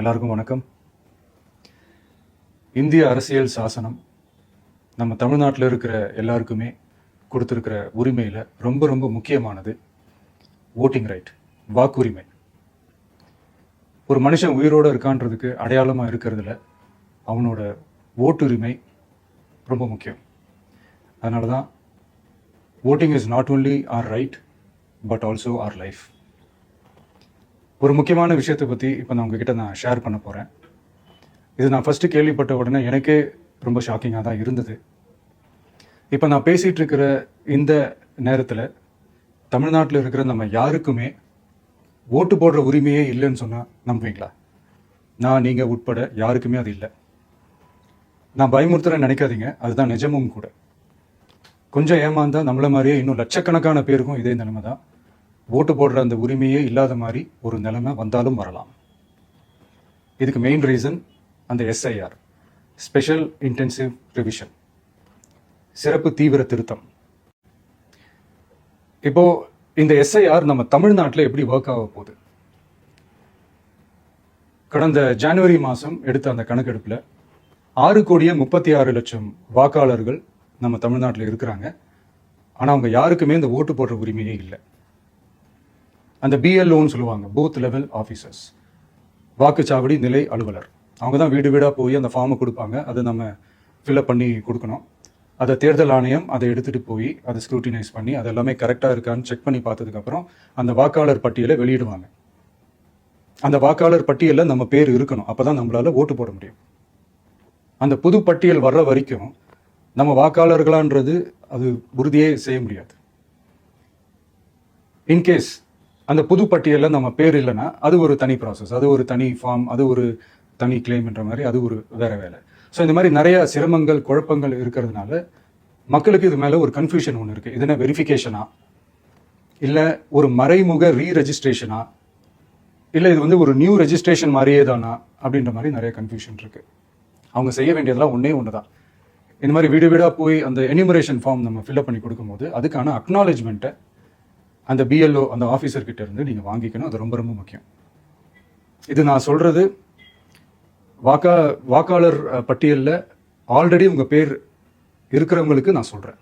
எல்லாருக்கும் வணக்கம். இந்திய அரசியல் சாசனம் நம்ம தமிழ்நாட்டில் இருக்கிற எல்லாருக்குமே கொடுத்துருக்கிற உரிமையில் ரொம்ப ரொம்ப முக்கியமானது ஓட்டிங் ரைட், வாக்குரிமை. ஒரு மனுஷன் உயிரோடு இருக்கான்றதுக்கு அடையாளமாக இருக்கிறதுல அவனோட ஓட்டுரிமை ரொம்ப முக்கியம். அதனால தான் voting is not only our right but also our life. ஒரு முக்கியமான விஷயத்தை பற்றி இப்போ நான் உங்ககிட்ட ஷேர் பண்ண போகிறேன். இது நான் ஃபஸ்ட்டு கேள்விப்பட்ட உடனே எனக்கே ரொம்ப ஷாக்கிங்காக தான் இருந்தது. இப்போ நான் பேசிகிட்டு இருக்கிற இந்த நேரத்தில் தமிழ்நாட்டில் இருக்கிற நம்ம யாருக்குமே ஓட்டு போடுற உரிமையே இல்லைன்னு சொன்னால் நம்புவீங்களா? நான் நீங்கள் உட்பட யாருக்குமே அது இல்லை. நான் பயமுறுத்துறேன்னு நினைக்காதீங்க, அதுதான் நிஜமும் கூட. கொஞ்சம் ஏமாந்தால் நம்மள மாதிரியே இன்னும் லட்சக்கணக்கான பேருக்கும் இதே நிலைமை தான். ஓட்டு போடுற அந்த உரிமையே இல்லாத மாதிரி ஒரு நிலைமை வந்தாலும் வரலாம். இதுக்கு மெயின் ரீசன் அந்த எஸ்ஐஆர், ஸ்பெஷல் இன்டென்சிவ் ரிவிஷன், சிறப்பு தீவிர திருத்தம். இப்போ இந்த எஸ்ஐஆர் நம்ம தமிழ்நாட்டில் எப்படி ஒர்க் ஆக போகுது? கடந்த ஜனவரி மாதம் எடுத்த அந்த கணக்கெடுப்பில் 6,36,00,000 வாக்காளர்கள் நம்ம தமிழ்நாட்டில் இருக்கிறாங்க. ஆனால் அவங்க யாருக்குமே இந்த ஓட்டு போடுற உரிமையே இல்லை. அந்த பிஎல்ஓன்னு சொல்லுவாங்க, பூத் லெவல் ஆஃபீஸர்ஸ், வாக்குச்சாவடி நிலை அலுவலர். அவங்க தான் வீடு வீடாக போய் அந்த ஃபார்மை கொடுப்பாங்க. அதை நம்ம ஃபில்அப் பண்ணி கொடுக்கணும். அதை தேர்தல் ஆணையம் அதை எடுத்துகிட்டு போய் அதை ஸ்க்ரூட்டினைஸ் பண்ணி அது எல்லாமே கரெக்டாக இருக்கான்னு செக் பண்ணி பார்த்ததுக்கப்புறம் அந்த வாக்காளர் பட்டியலை வெளியிடுவாங்க. அந்த வாக்காளர் பட்டியலில் நம்ம பேர் இருக்கணும், அப்போ தான் நம்மளால் ஓட்டு போட முடியும். அந்த புது பட்டியல் வர்ற வரைக்கும் நம்ம வாக்காளர்களான்றது அது உறுதியே செய்ய முடியாது. இன்கேஸ் அந்த புது பட்டியலில் நம்ம பேர் இல்லைன்னா அது ஒரு தனி ப்ராசஸ், அது ஒரு தனி ஃபார்ம், அது ஒரு தனி கிளைம்ன்ற மாதிரி அது ஒரு வேற வேலை. ஸோ இந்த மாதிரி நிறைய சிரமங்கள் குழப்பங்கள் இருக்கிறதுனால மக்களுக்கு இது மேலே ஒரு கன்ஃபியூஷன் ஒன்று இருக்குது. இது என்ன வெரிஃபிகேஷனா, இல்லை ஒரு மறைமுக ரீரெஜிஸ்ட்ரேஷனா, இல்லை இது ஒரு நியூ ரெஜிஸ்ட்ரேஷன் மாதிரியே தானா அப்படின்ற மாதிரி நிறைய கன்ஃபியூஷன் இருக்குது. அவங்க செய்ய வேண்டியதெல்லாம் ஒன்றே ஒன்று தான். இந்த மாதிரி வீடு வீடாக போய் அந்த எனிமரேஷன் ஃபார்ம் நம்ம ஃபில்அப் பண்ணி கொடுக்கும்போது அதுக்கான அக்னாலேஜ்மெண்ட்டை அந்த பிஎல்ஓ அந்த ஆஃபீஸர்கிட்ட இருந்து நீங்கள் வாங்கிக்கணும். அது ரொம்ப ரொம்ப முக்கியம். இது நான் சொல்கிறது வாக்காளர் பட்டியலில் ஆல்ரெடி உங்கள் பேர் இருக்கிறவங்களுக்கு நான் சொல்கிறேன்.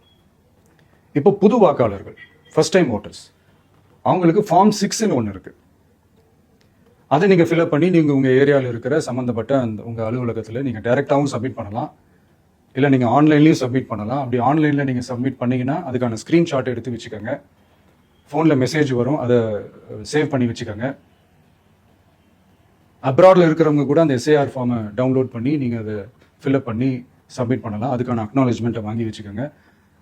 இப்போ புது வாக்காளர்கள், ஃபர்ஸ்ட் டைம் ஓட்டர்ஸ், அவங்களுக்கு ஃபார்ம் 6ன்னு ஒன்று இருக்குது. அதை நீங்கள் ஃபில்அப் பண்ணி நீங்கள் உங்கள் ஏரியாவில் இருக்கிற சம்மந்தப்பட்ட அந்த உங்கள் அலுவலகத்தில் நீங்கள் டைரெக்டாகவும் சப்மிட் பண்ணலாம், இல்லை நீங்கள் ஆன்லைன்லேயும் சப்மிட் பண்ணலாம். அப்படி ஆன்லைனில் நீங்கள் சப்மிட் பண்ணிங்கன்னா அதுக்கான ஸ்க்ரீன்ஷாட் எடுத்து வச்சுக்கோங்க. ஃபோனில் மெசேஜ் வரும், அதை சேவ் பண்ணி வச்சுக்கோங்க. அப்ராடில் இருக்கிறவங்க கூட அந்த எஸ்ஐஆர் ஃபார்மை டவுன்லோட் பண்ணி நீங்கள் அதை ஃபில்அப் பண்ணி சப்மிட் பண்ணலாம். அதுக்கான அக்னாலேஜ்மெண்ட்டை வாங்கி வச்சுக்கோங்க.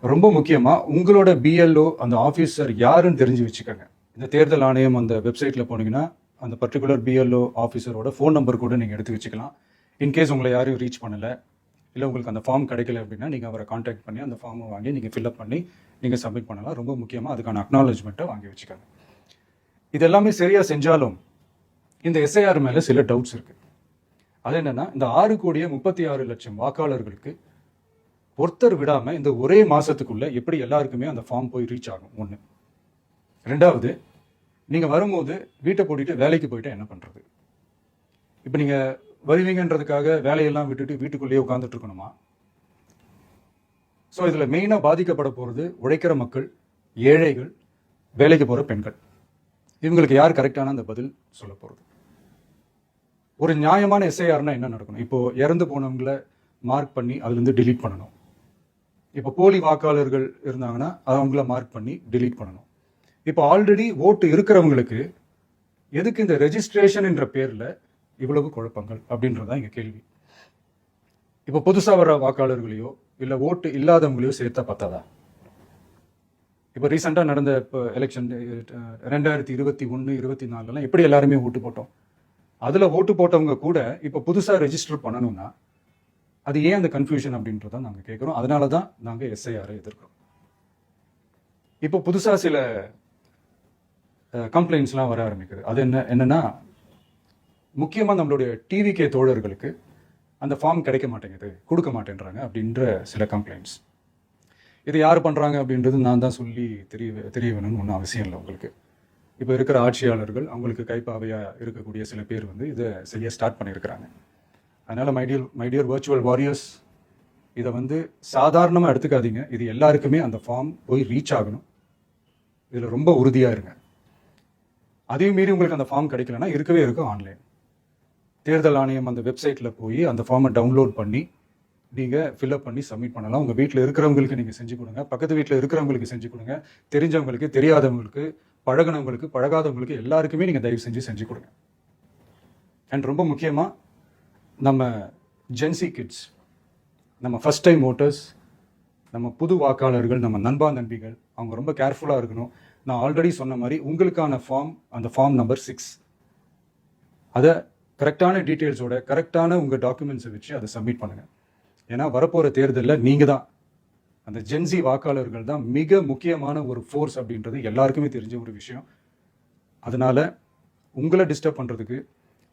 ரொம்ப முக்கியமாக உங்களோட பிஎல்ஓ அந்த ஆஃபீஸர் யாருன்னு தெரிஞ்சு வச்சுக்கோங்க. இந்த தேர்தல் ஆணையம் அந்த வெப்சைட்டில் போனீங்கன்னா அந்த பர்டிகுலர் பிஎல்ஓ ஆஃபீஸரோட ஃபோன் நம்பர் கூட நீங்கள் எடுத்து வச்சுக்கலாம். இன்கேஸ் உங்களை யாரையும் ரீச் பண்ணலை, இல்லை உங்களுக்கு அந்த ஃபார்ம் கிடைக்கல அப்படின்னா நீங்கள் அவரை காண்டாக்ட் பண்ணி அந்த ஃபார்மை வாங்கி நீங்கள் ஃபில்அப் பண்ணி நீங்கள் சப்மிட் பண்ணலாம். ரொம்ப முக்கியமாக அதுக்கான அக்னாலேஜ்மெண்ட்டை வாங்கி வச்சுக்கோங்க. இது எல்லாமே சரியாக செஞ்சாலும் இந்த எஸ்ஐஆர் மேலே சில டவுட்ஸ் இருக்குது. அது என்னென்னா, இந்த 6,36,00,000 வாக்காளர்களுக்கு ஒருத்தர் விடாமல் இந்த ஒரே மாதத்துக்குள்ளே எப்படி எல்லாருக்குமே அந்த ஃபார்ம் போய் ரீச் ஆகும்? ஒன்று. ரெண்டாவது, நீங்கள் வரும்போது வீட்டை போட்டுட்டு வேலைக்கு போயிட்டு என்ன பண்ணுறது? இப்போ நீங்கள் வருவீங்கன்றதுக்காக வேலையெல்லாம் விட்டுட்டு வீட்டுக்குள்ளேயே உட்காந்துட்டு இருக்கணுமா? ஸோ இதில் மெயினாக பாதிக்கப்பட போகிறது உழைக்கிற மக்கள், ஏழைகள், வேலைக்கு போகிற பெண்கள். இவங்களுக்கு யார் கரெக்டான அந்த பதில் சொல்ல போகிறது? ஒரு நியாயமான எஸ்ஐஆர்னா என்ன நடக்கணும்? இப்போது இறந்து போனவங்களை மார்க் பண்ணி அதுலேருந்து டிலீட் பண்ணணும். இப்போ போலி வாக்காளர்கள் இருந்தாங்கன்னா அவங்கள மார்க் பண்ணி டிலீட் பண்ணணும். இப்போ ஆல்ரெடி ஓட்டு இருக்கிறவங்களுக்கு எதுக்கு இந்த ரெஜிஸ்ட்ரேஷன் என்ற பேரில் இவ்வளவு குழப்பங்கள் அப்படின்றதான் இங்கே கேள்வி. இப்போ புதுசாக வர வாக்காளர்களையோ இல்லை ஓட்டு இல்லாதவங்களையோ சேர்த்தா பத்தாதா? இப்போ ரீசெண்டாக நடந்த இப்போ எலெக்ஷன் 2021, 24 எப்படி எல்லாருமே ஓட்டு போட்டோம்? அதில் ஓட்டு போட்டவங்க கூட இப்போ புதுசாக ரெஜிஸ்டர் பண்ணணும்னா அது ஏன் அந்த கன்ஃபியூஷன் அப்படின்றத நாங்கள் கேட்குறோம். அதனால தான் நாங்கள் எஸ்ஐஆரை எதிர்க்கிறோம். இப்போ புதுசாக சில கம்ப்ளைண்ட்ஸ்லாம் வர ஆரம்பிக்குது. அது என்னன்னா முக்கியமாக நம்மளுடைய டிவிகே தோழர்களுக்கு அந்த ஃபார்ம் கிடைக்க மாட்டேங்குது, கொடுக்க மாட்டேன்றாங்க அப்படின்ற சில கம்ப்ளைண்ட்ஸ். இது யார் பண்ணுறாங்க அப்படின்றது நான் தான் சொல்லி தெரிய வேணும்னு ஒன்றும் அவசியம் இல்லை உங்களுக்கு. இப்போ இருக்கிற ஆட்சியாளர்கள் அவங்களுக்கு கைப்பாவையாக இருக்கக்கூடிய சில பேர் வந்து இதை செய்ய ஸ்டார்ட் பண்ணியிருக்கிறாங்க. அதனால் மைடியர் வர்ச்சுவல் வாரியர்ஸ், இதை வந்து சாதாரணமாக எடுத்துக்காதீங்க. இது எல்லாருக்குமே அந்த ஃபார்ம் போய் ரீச் ஆகணும். இதில் ரொம்ப உறுதியாக இருங்க. அதையும் மீறி உங்களுக்கு அந்த ஃபார்ம் கிடைக்கலன்னா இருக்கவே இருக்கும் ஆன்லைன். தேர்தல் ஆணையம் அந்த வெப்சைட்டில் போய் அந்த ஃபார்மை டவுன்லோட் பண்ணி நீங்கள் ஃபில்அப் பண்ணி சப்மிட் பண்ணலாம். உங்கள் வீட்டில் இருக்கிறவங்களுக்கு நீங்கள் செஞ்சு கொடுங்க, பக்கத்து வீட்டில் இருக்கிறவங்களுக்கு செஞ்சு கொடுங்க, தெரிஞ்சவங்களுக்கு, தெரியாதவங்களுக்கு, பழகினவங்களுக்கு, பழகாதவங்களுக்கு எல்லாருக்குமே நீங்கள் தயவு செஞ்சு கொடுங்க. அண்ட் ரொம்ப முக்கியமாக நம்ம ஜென்சி கிட்ஸ், நம்ம ஃபஸ்ட் டைம் ஓட்டர்ஸ், நம்ம புது வாக்காளர்கள், நம்ம நண்பா நண்பிகள், அவங்க ரொம்ப கேர்ஃபுல்லாக இருக்கணும். நான் ஆல்ரெடி சொன்ன மாதிரி உங்களுக்கான ஃபார்ம், அந்த ஃபார்ம் நம்பர் 6, அதை கரெக்டான டீட்டெயில்ஸோட, கரெக்டான உங்கள் டாக்குமெண்ட்ஸை வச்சு அதை சப்மிட் பண்ணுங்கள். ஏன்னா வரப்போகிற தேர்தலில் நீங்கள் தான், அந்த ஜென்சி வாக்காளர்கள் தான் மிக முக்கியமான ஒரு ஃபோர்ஸ் அப்படின்றது எல்லாருக்குமே தெரிஞ்ச ஒரு விஷயம். அதனால் உங்களை டிஸ்டர்ப் பண்ணுறதுக்கு,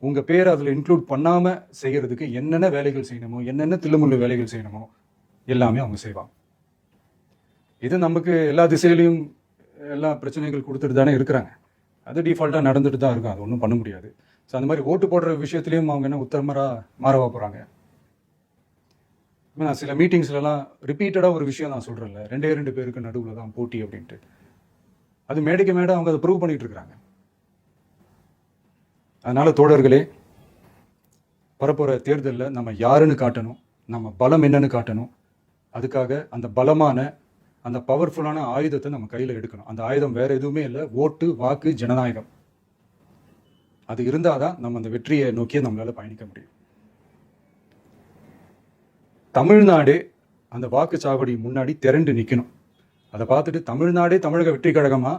உங்கள் பேர் அதில் இன்க்ளூட் பண்ணாமல் செய்கிறதுக்கு என்னென்ன வேலைகள் செய்யணுமோ, என்னென்ன தில்லுமுள்ளு வேலைகள் செய்யணுமோ எல்லாமே அவங்க செய்வாங்க. இது நமக்கு எல்லா திசையிலையும் எல்லா பிரச்சனைகள் கொடுத்துட்டு தானே இருக்கிறாங்க. அது டிஃபால்ட்டாக நடந்துட்டு தான் இருக்கும், அது ஒன்றும் பண்ண முடியாது. ஸோ அந்த மாதிரி ஓட்டு போடுற விஷயத்துலையும் அவங்க என்ன உத்தரமராக மாறவா போகிறாங்க? நான் சில மீட்டிங்ஸ்லாம் ரிப்பீட்டடாக ஒரு விஷயம் நான் சொல்கிறேன்ல, 2 பேருக்கு நடுவில் தான் போட்டி அப்படின்ட்டு. அது மேடைக்கு மேடை அவங்க அதை ப்ரூவ் பண்ணிட்டு இருக்கிறாங்க. அதனால தோழர்களே, வரப்போகிற தேர்தலில் நம்ம யாருன்னு காட்டணும், நம்ம பலம் என்னன்னு காட்டணும். அதுக்காக அந்த பலமான, அந்த பவர்ஃபுல்லான ஆயுதத்தை நம்ம கையில் எடுக்கணும். அந்த ஆயுதம் வேற எதுவுமே இல்லை, ஓட்டு, வாக்கு, ஜனநாயகம். அது இருந்தால் தான் நம்ம அந்த வெற்றியை நோக்கியே நம்மளால பயணிக்க முடியும். தமிழ்நாடே அந்த வாக்குச்சாவடி முன்னாடி திரண்டு நிற்கணும். அதை பார்த்துட்டு தமிழ்நாடே தமிழக வெற்றி கழகமா,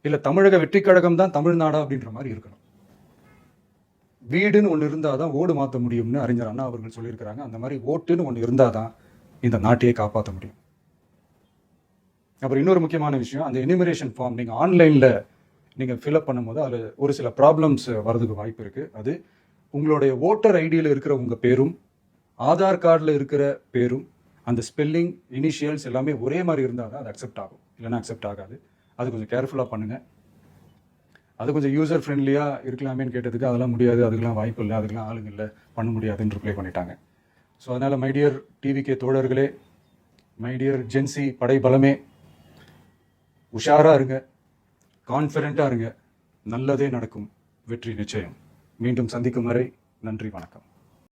இல்லை தமிழக வெற்றி கழகம் தான் தமிழ்நாடா அப்படின்ற மாதிரி இருக்கணும். வீடுன்னு ஒன்று இருந்தால் தான் ஓடு மாற்ற முடியும்னு அறிஞர் அண்ணா அவர்கள் சொல்லியிருக்கிறாங்க. அந்த மாதிரி ஓட்டுன்னு ஒன்று இருந்தால் தான் இந்த நாட்டையே காப்பாற்ற முடியும். அப்புறம் இன்னொரு முக்கியமான விஷயம், அந்த எனிமரேஷன் ஃபார்ம் நீங்கள் ஆன்லைனில் நீங்கள் ஃபில்அப் பண்ணும்போது அதில் ஒரு சில ப்ராப்ளம்ஸ் வரதுக்கு வாய்ப்பு இருக்குது. அது உங்களுடைய ஓட்டர் ஐடியில் இருக்கிற உங்கள் பேரும், ஆதார் கார்டில் இருக்கிற பேரும், அந்த ஸ்பெல்லிங், இனிஷியல்ஸ் எல்லாமே ஒரே மாதிரி இருந்தால் தான் அது அக்செப்ட் ஆகும், இல்லைன்னா அக்செப்ட் ஆகாது. அது கொஞ்சம் கேர்ஃபுல்லாக பண்ணுங்கள். அது கொஞ்சம் யூசர் ஃப்ரெண்ட்லியாக இருக்கலாமேன்னு கேட்டதுக்கு அதெல்லாம் முடியாது, அதுக்கெல்லாம் வாய்ப்பு இல்லை, அதுக்கெல்லாம் ஆளுங்க இல்லை, பண்ண முடியாதுன்னு ரிப்ளை பண்ணிட்டாங்க. ஸோ அதனால் மைடியர் டிவிகே தோழர்களே, மைடியர் ஜென்சி படை பலமே, உஷாராக இருங்க, கான்ஃபிடென்ட்டாக இருங்க. நல்லதே நடக்கும், வெற்றி நிச்சயம். மீண்டும் சந்திக்கும் வரை நன்றி, வணக்கம்.